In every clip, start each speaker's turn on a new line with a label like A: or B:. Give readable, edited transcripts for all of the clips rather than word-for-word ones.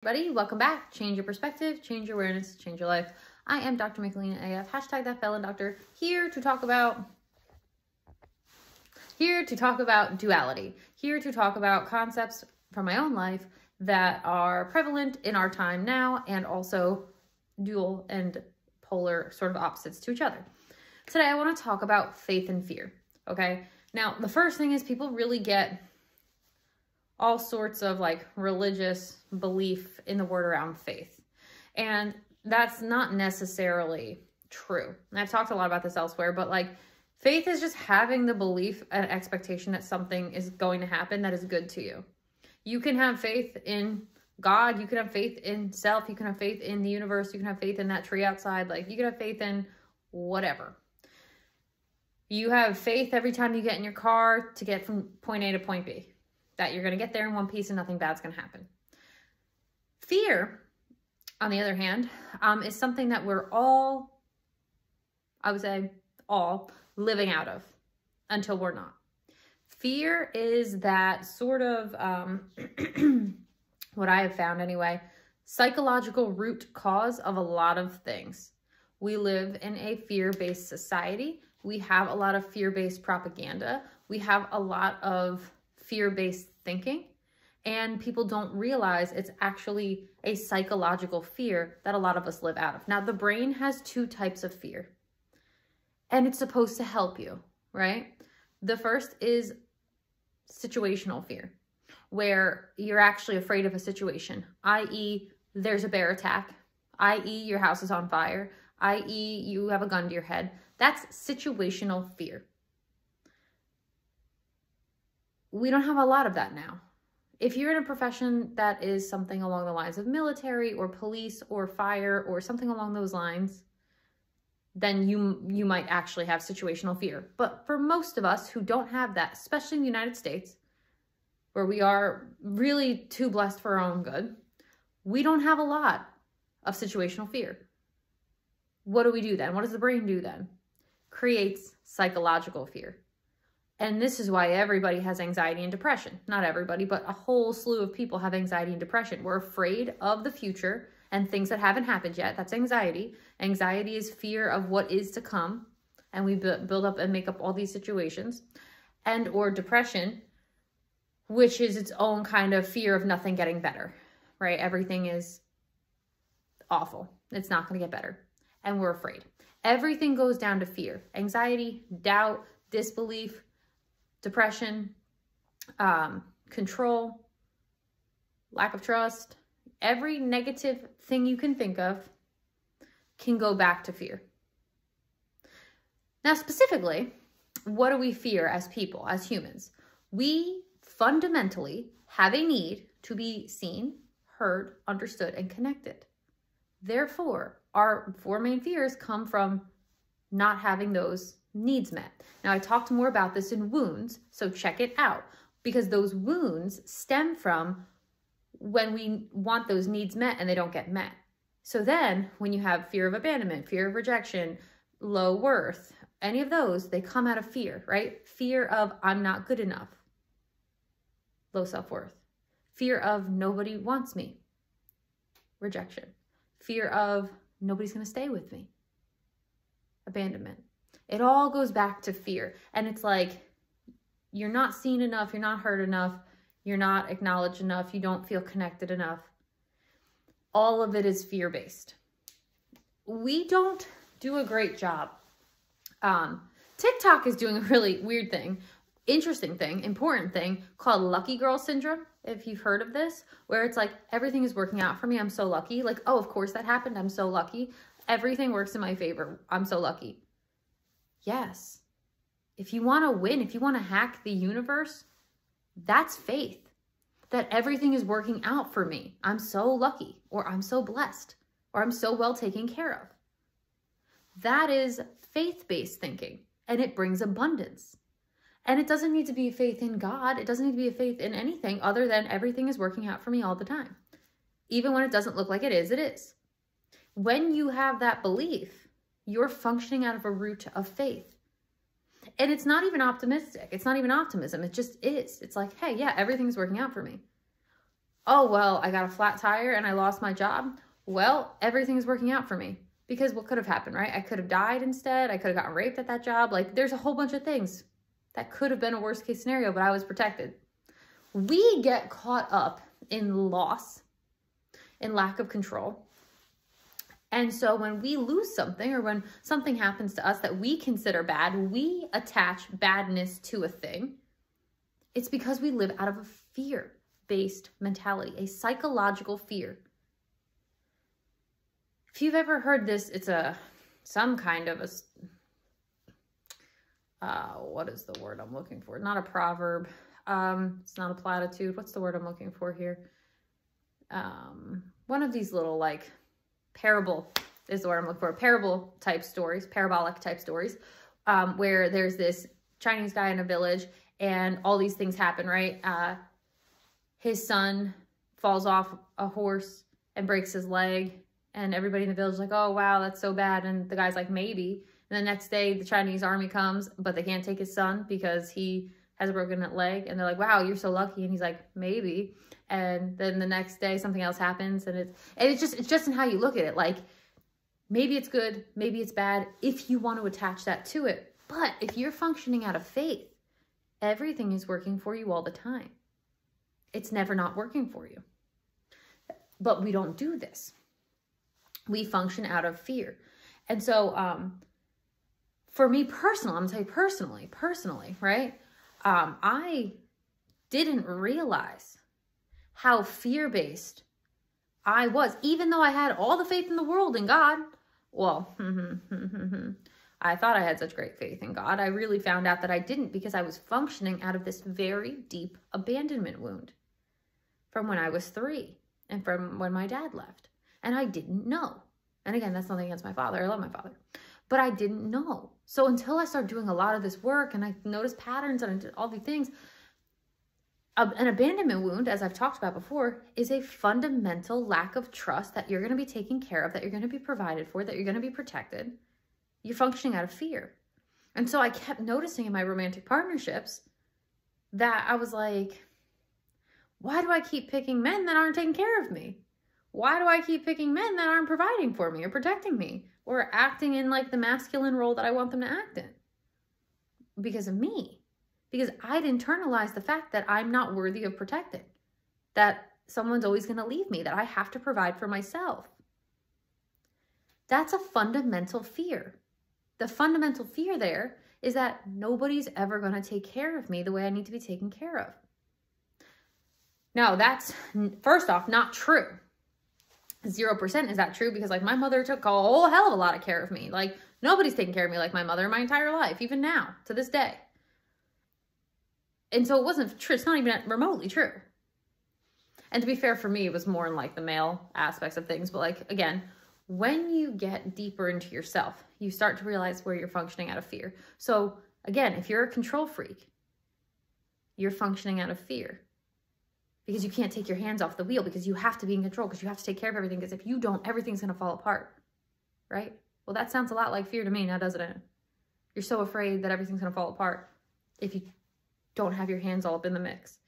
A: Everybody, welcome back. Change your perspective, change your awareness, change your life. I am Dr. Michelina AF, hashtag that felon doctor, here to talk about duality, here to talk about concepts from my own life that are prevalent in our time now and also dual and polar sort of opposites to each other. Today, I want to talk about faith and fear, okay? Now, the first thing is people really get all sorts of like religious belief in the word around faith. And that's not necessarily true. And I've talked a lot about this elsewhere, but like faith is just having the belief and expectation that something is going to happen that is good to you. You can have faith in God. You can have faith in self. You can have faith in the universe. You can have faith in that tree outside. Like you can have faith in whatever. You have faith every time you get in your car to get from point A to point B, that you're going to get there in one piece and nothing bad's going to happen. Fear, on the other hand, is something that we're all, I would say, all living out of until we're not. Fear is that sort of, what I have found anyway, psychological root cause of a lot of things. We live in a fear-based society. We have a lot of fear-based propaganda. We have a lot of fear-based thinking, and people don't realize it's actually a psychological fear that a lot of us live out of. Now, the brain has two types of fear, and it's supposed to help you, right? The first is situational fear, where you're actually afraid of a situation, i.e. there's a bear attack, i.e. your house is on fire, i.e. you have a gun to your head. That's situational fear. We don't have a lot of that now. If you're in a profession that is something along the lines of military or police or fire or something along those lines, then you might actually have situational fear. But for most of us who don't have that, especially in the United States, where we are really too blessed for our own good, we don't have a lot of situational fear. What do we do then? What does the brain do then? Creates psychological fear. And this is why everybody has anxiety and depression. Not everybody, but a whole slew of people have anxiety and depression. We're afraid of the future and things that haven't happened yet. That's anxiety. Anxiety is fear of what is to come. And we build up and make up all these situations. And or depression, which is its own kind of fear of nothing getting better, right? Everything is awful. It's not going to get better. And we're afraid. Everything goes down to fear. Anxiety, doubt, disbelief, depression, control, lack of trust, every negative thing you can think of can go back to fear. Now, specifically, what do we fear as people, as humans? We fundamentally have a need to be seen, heard, understood, and connected. Therefore, our four main fears come from not having those needs met. Now, I talked more about this in wounds, so check it out, because those wounds stem from when we want those needs met and they don't get met. So then when you have fear of abandonment, fear of rejection, low worth, any of those, they come out of fear, right? Fear of I'm not good enough, low self-worth. Fear of nobody wants me, rejection. Fear of nobody's going to stay with me, abandonment. It all goes back to fear. And it's like, you're not seen enough, you're not heard enough, you're not acknowledged enough, you don't feel connected enough. All of it is fear-based. We don't do a great job. TikTok is doing a really weird thing, interesting thing, important thing called lucky girl syndrome, if you've heard of this, where it's like, everything is working out for me, I'm so lucky. Like, oh, of course that happened, I'm so lucky. Everything works in my favor, I'm so lucky. Yes. If you want to win, if you want to hack the universe, that's faith. That everything is working out for me. I'm so lucky, or I'm so blessed, or I'm so well taken care of. That is faith-based thinking, and it brings abundance. And it doesn't need to be faith in God. It doesn't need to be a faith in anything other than everything is working out for me all the time. Even when it doesn't look like it is, it is. When you have that belief, you're functioning out of a root of faith. And it's not even optimistic. It's not even optimism. It just is. It's like, hey, yeah, everything's working out for me. oh, well, I got a flat tire and I lost my job. Well, everything's working out for me. Because what could have happened, right? I could have died instead. I could have gotten raped at that job. Like, there's a whole bunch of things that could have been a worst case scenario, but I was protected. We get caught up in loss, in lack of control. And so when we lose something or when something happens to us that we consider bad, we attach badness to a thing. It's because we live out of a fear-based mentality, a psychological fear. If you've ever heard this, it's some kind of what is the word I'm looking for? Not a proverb. It's not a platitude. What's the word I'm looking for here? One of these little like parable is the word I'm looking for. Parable type stories, parabolic type stories, where there's this Chinese guy in a village and all these things happen, right? His son falls off a horse and breaks his leg. And everybody in the village is like, oh, wow, that's so bad. And the guy's like, maybe. And the next day, the Chinese army comes, but they can't take his son because he has a broken leg. And they're like, wow, you're so lucky. And he's like, maybe. And then the next day, something else happens. And it's just in how you look at it. Like, maybe it's good, maybe it's bad, if you want to attach that to it. But if you're functioning out of faith, everything is working for you all the time. It's never not working for you. But we don't do this. We function out of fear. And so, for me personally, I'm going to tell you personally, right? I didn't realize how fear-based I was, even though I had all the faith in the world in God. Well, I thought I had such great faith in God. I really found out that I didn't because I was functioning out of this very deep abandonment wound from when I was 3 and from when my dad left. And I didn't know. And again, that's nothing against my father. I love my father. But I didn't know. So until I started doing a lot of this work and I noticed patterns and I did all these things, an abandonment wound, as I've talked about before, is a fundamental lack of trust that you're going to be taken care of, that you're going to be provided for, that you're going to be protected. You're functioning out of fear. And so I kept noticing in my romantic partnerships that I was like, why do I keep picking men that aren't taking care of me? Why do I keep picking men that aren't providing for me or protecting me or acting in like the masculine role that I want them to act in? Because of me. Because I'd internalized the fact that I'm not worthy of protecting, that someone's always going to leave me, that I have to provide for myself. That's a fundamental fear. The fundamental fear there is that nobody's ever going to take care of me the way I need to be taken care of. Now, that's, first off, not true. 0% is that true, because like my mother took a whole hell of a lot of care of me. Like nobody's taken care of me like my mother my entire life, even now, to this day. And so it wasn't true. It's not even remotely true. And to be fair, for me, it was more in like the male aspects of things. But like, again, when you get deeper into yourself, you start to realize where you're functioning out of fear. So again, if you're a control freak, you're functioning out of fear. Because you can't take your hands off the wheel, because you have to be in control, because you have to take care of everything, because if you don't, everything's going to fall apart, right? Well, that sounds a lot like fear to me now, doesn't it? You're so afraid that everything's going to fall apart if you don't have your hands all up in the mix.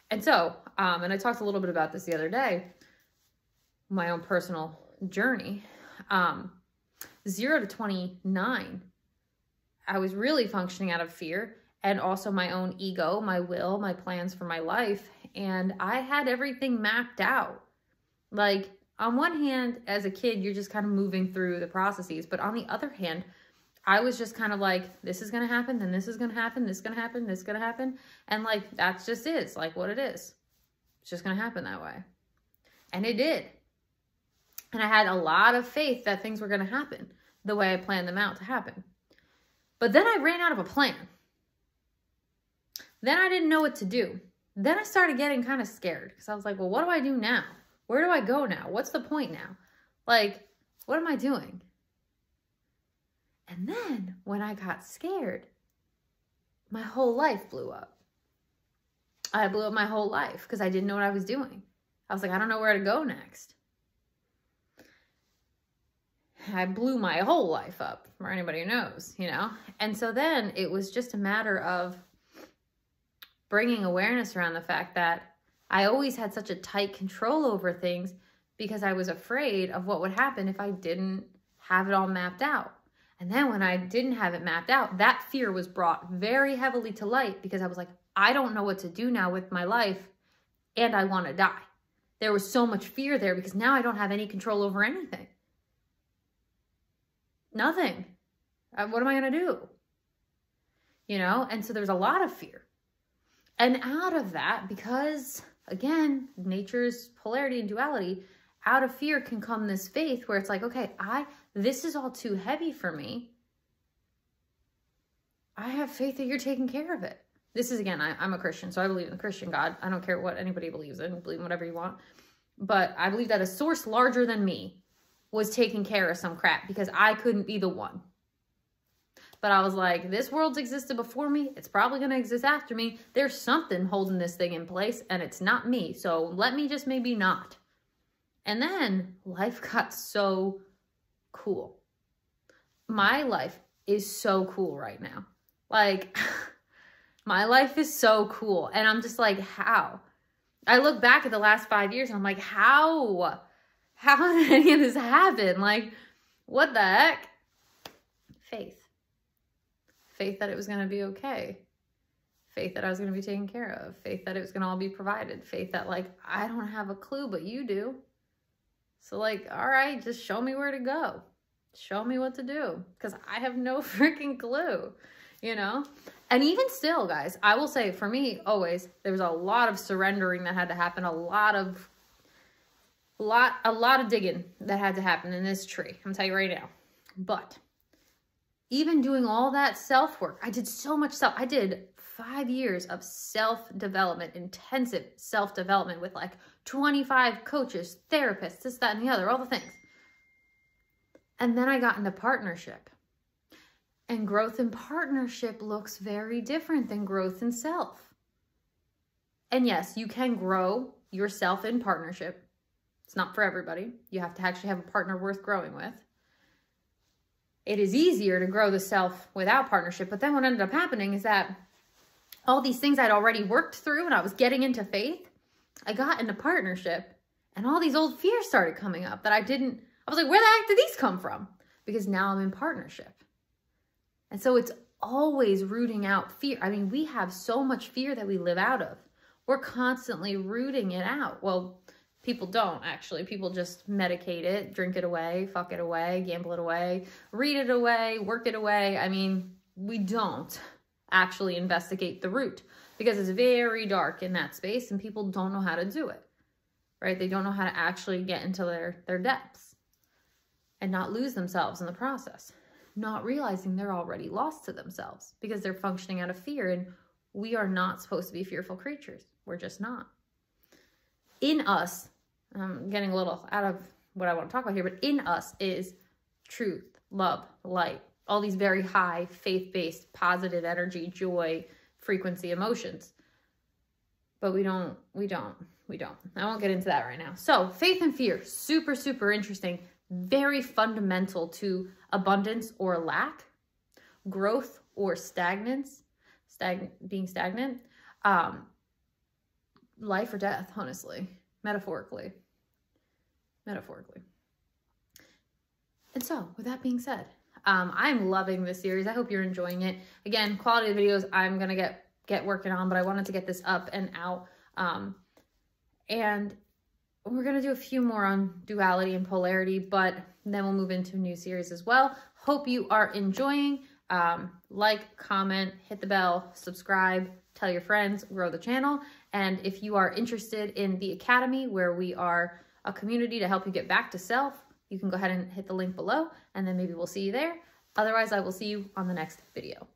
A: And so, and I talked a little bit about this the other day, my own personal journey, 0 to 29, I was really functioning out of fear, and also my own ego, my will, my plans for my life. And I had everything mapped out. Like, on one hand, as a kid, you're just kind of moving through the processes. But on the other hand, I was just kind of like, this is going to happen, then this is going to happen, this is going to happen, this is going to happen. And like, that just is like what it is. It's just going to happen that way. And it did. And I had a lot of faith that things were going to happen the way I planned them out to happen. But then I ran out of a plan. Then I didn't know what to do. Then I started getting kind of scared because I was like, well, what do I do now? Where do I go now? What's the point now? Like, what am I doing? And then when I got scared, my whole life blew up. I blew up my whole life because I didn't know what I was doing. I was like, I don't know where to go next. I blew my whole life up, for anybody who knows, you know? And so then it was just a matter of bringing awareness around the fact that I always had such a tight control over things because I was afraid of what would happen if I didn't have it all mapped out. And then when I didn't have it mapped out, that fear was brought very heavily to light because I was like, I don't know what to do now with my life and I want to die. There was so much fear there because now I don't have any control over anything. Nothing. What am I going to do? You know? And so there's a lot of fear. And out of that, because again, nature's polarity and duality, out of fear can come this faith where it's like, okay, this is all too heavy for me. I have faith that you're taking care of it. This is, again, I'm a Christian, so I believe in the Christian God. I don't care what anybody believes in. Believe in whatever you want. But I believe that a source larger than me was taking care of some crap because I couldn't be the one. But I was like, this world's existed before me. It's probably going to exist after me. There's something holding this thing in place, and it's not me. So let me just maybe not. And then life got so cool. My life is so cool right now. Like, my life is so cool. And I'm just like, how? I look back at the last 5 years and I'm like, how? How did any of this happen? Like, what the heck? Faith. Faith that it was going to be okay. Faith that I was going to be taken care of. Faith that it was going to all be provided. Faith that, like, I don't have a clue, but you do. So, like, all right, just show me where to go. Show me what to do. Because I have no freaking clue, you know? And even still, guys, I will say, for me, always, there was a lot of surrendering that had to happen. A lot of digging that had to happen in this tree. I'm going to tell you right now. But even doing all that self-work, I did so much I did 5 years of self-development, intensive self-development with like 25 coaches, therapists, this, that, and the other, all the things. And then I got into partnership. And growth in partnership looks very different than growth in self. And yes, you can grow yourself in partnership. It's not for everybody. You have to actually have a partner worth growing with. It is easier to grow the self without partnership. But then what ended up happening is that all these things I'd already worked through and I was getting into faith, I got into partnership and all these old fears started coming up that I was like, where the heck did these come from? Because now I'm in partnership. And so it's always rooting out fear. I mean, we have so much fear that we live out of. We're constantly rooting it out. Well, people don't actually. People just medicate it, drink it away, fuck it away, gamble it away, read it away, work it away. I mean, we don't actually investigate the root because it's very dark in that space and people don't know how to do it, right? They don't know how to actually get into their depths and not lose themselves in the process, not realizing they're already lost to themselves because they're functioning out of fear. And we are not supposed to be fearful creatures. We're just not. In us, I'm getting a little out of what I want to talk about here, but in us is truth, love, light, all these very high faith-based positive energy, joy, frequency, emotions. But we don't. I won't get into that right now. So faith and fear, super, super interesting, very fundamental to abundance or lack, growth or stagnance, being stagnant, life or death, honestly, metaphorically. And so with that being said, I'm loving this series. I hope you're enjoying it. Again, quality of videos I'm going to get working on, but I wanted to get this up and out. And we're going to do a few more on duality and polarity, but then we'll move into a new series as well. Hope you are enjoying. Like, comment, hit the bell, subscribe, tell your friends, grow the channel. And if you are interested in the Academy, where we are a community to help you get back to self, you can go ahead and hit the link below, and then maybe we'll see you there. Otherwise, I will see you on the next video.